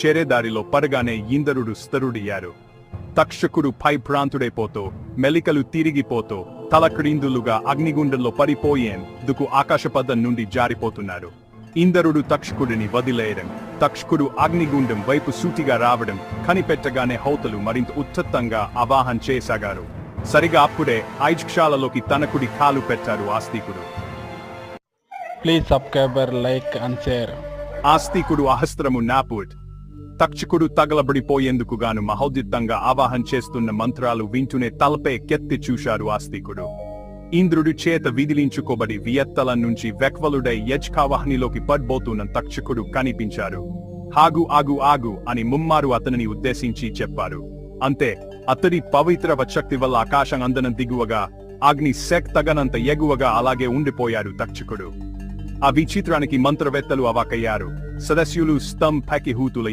చేరేదారిలో పరగానే ఇంద్రుడు స్థరుడయ్యారు. తక్షకుడు భయభ్రాంతుడైపోతూ మెలికలు తిరిగిపోతూ తలక్రిందులుగా అగ్నిగుండంలో పడిపోయేందుకు ఆకాశపథం నుండి జారిపోతున్నారు. ఇంద్రుడు తక్షకుడిని వదిలేయడం, తక్షకుడు అగ్నిగుండం వైపు సూటిగా రావడం కనిపెట్టగానే హోతలు మరింత ఉత్తత్తంగా ఆవాహన చేయసాగారు. సరిగా అప్పుడే ఐజ్క్షాలలోకి తన కుడి కాలు పెట్టారు ఆస్తికుడు. Please subscriber, like and share. ఆస్తికుడు అహస్త్రము నాపుట్. తక్షకుడు తగలబడిపోయేందుకు గాను మహోద్యుక్తంగా ఆవాహన చేస్తున్న మంత్రాలు వింటూనే తలపై కెత్తి చూశారు ఆస్తికుడు. ఇంద్రుడి చేత విదిలించుకోబడి వియత్తల నుంచి వెక్వలుడై యజ్కావాహనిలోకి పడ్బోతున్న తక్షకుడు కనిపించారు. ఆగు ఆగు ఆగు అని ముమ్మారు అతనిని ఉద్దేశించి చెప్పారు. అంతే, అతడి పవిత్ర శక్తి వల్ల ఆకాశం అందనం దిగువగా, అగ్ని శక్ తగనంత ఎగువగా అలాగే ఉండిపోయారు తక్షకుడు. ఆ విచిత్రానికి మంత్రవేత్తలు అవాకయ్యారు. సదస్యులు స్తంభకి హూతులై